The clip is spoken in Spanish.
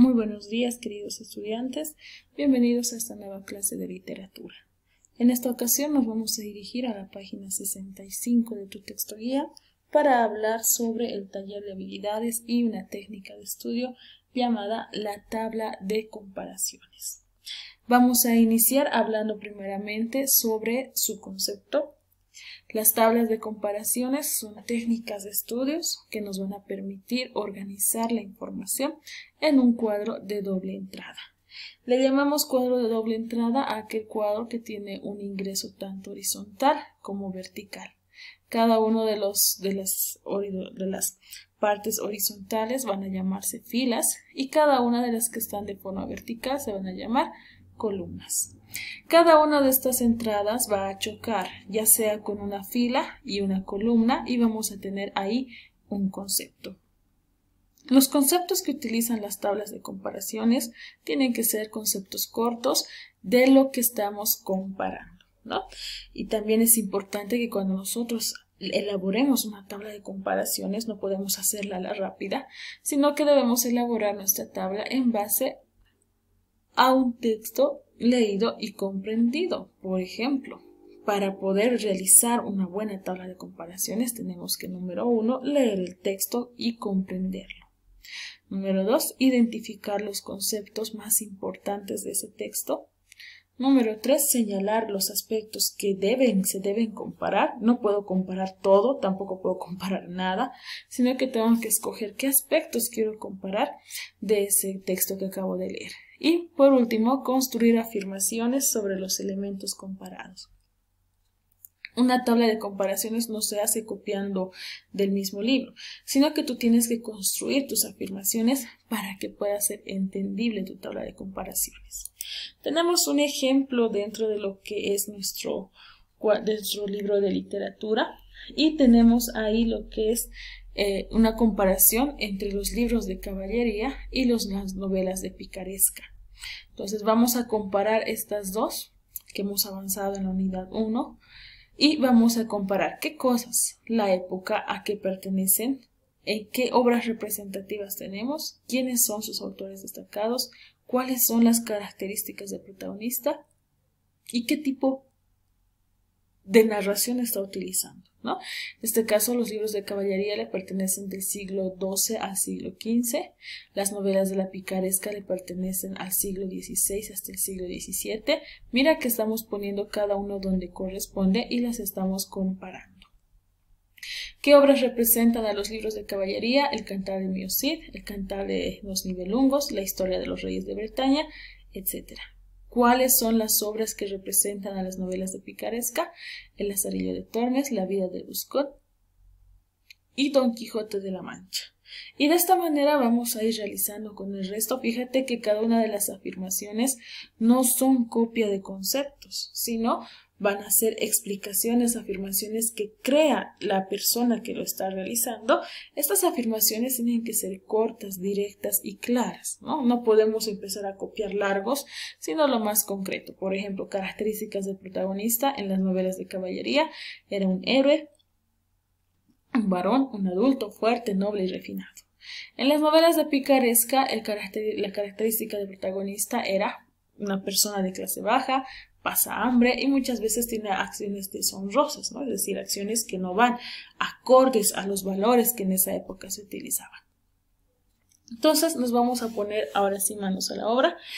Muy buenos días, queridos estudiantes. Bienvenidos a esta nueva clase de literatura. En esta ocasión nos vamos a dirigir a la página 65 de tu texto guía para hablar sobre el taller de habilidades y una técnica de estudio llamada la tabla de comparaciones. Vamos a iniciar hablando primeramente sobre su concepto. Las tablas de comparaciones son técnicas de estudios que nos van a permitir organizar la información en un cuadro de doble entrada. Le llamamos cuadro de doble entrada a aquel cuadro que tiene un ingreso tanto horizontal como vertical. Cada uno de las partes horizontales van a llamarse filas y cada una de las que están de forma vertical se van a llamar columnas. Cada una de estas entradas va a chocar, ya sea con una fila y una columna, y vamos a tener ahí un concepto. Los conceptos que utilizan las tablas de comparaciones tienen que ser conceptos cortos de lo que estamos comparando, ¿no? Y también es importante que cuando nosotros elaboremos una tabla de comparaciones no podemos hacerla a la rápida, sino que debemos elaborar nuestra tabla en base a un texto leído y comprendido. Por ejemplo, para poder realizar una buena tabla de comparaciones tenemos que, número 1, leer el texto y comprenderlo. Número 2, identificar los conceptos más importantes de ese texto. Número 3, señalar los aspectos que se deben comparar. No puedo comparar todo, tampoco puedo comparar nada, sino que tengo que escoger qué aspectos quiero comparar de ese texto que acabo de leer. Y por último, construir afirmaciones sobre los elementos comparados. Una tabla de comparaciones no se hace copiando del mismo libro, sino que tú tienes que construir tus afirmaciones para que pueda ser entendible tu tabla de comparaciones. Tenemos un ejemplo dentro de lo que es nuestro libro de literatura y tenemos ahí lo que es una comparación entre los libros de caballería y las novelas de picaresca. Entonces vamos a comparar estas dos que hemos avanzado en la unidad 1 y vamos a comparar qué cosas, la época a que pertenecen, qué obras representativas tenemos, quiénes son sus autores destacados, cuáles son las características del protagonista y qué tipo de narración está utilizando, ¿no? En este caso, los libros de caballería le pertenecen del siglo XII al siglo XV, las novelas de la picaresca le pertenecen al siglo XVI hasta el siglo XVII. Mira que estamos poniendo cada uno donde corresponde y las estamos comparando. ¿Qué obras representan a los libros de caballería? El Cantar de Mio Cid, el Cantar de los Nibelungos, la historia de los reyes de Bretaña, etc. ¿Cuáles son las obras que representan a las novelas de picaresca? El Lazarillo de Tormes, La vida de Buscot y Don Quijote de la Mancha. Y de esta manera vamos a ir realizando con el resto. Fíjate que cada una de las afirmaciones no son copia de conceptos, sino van a ser explicaciones, afirmaciones que crea la persona que lo está realizando. Estas afirmaciones tienen que ser cortas, directas y claras, ¿no? No podemos empezar a copiar largos, sino lo más concreto. Por ejemplo, características del protagonista en las novelas de caballería: era un héroe, un varón, un adulto, fuerte, noble y refinado. En las novelas de picaresca, la característica del protagonista era una persona de clase baja, pasa hambre y muchas veces tiene acciones deshonrosas, ¿no? Es decir, acciones que no van acordes a los valores que en esa época se utilizaban. Entonces nos vamos a poner ahora sí manos a la obra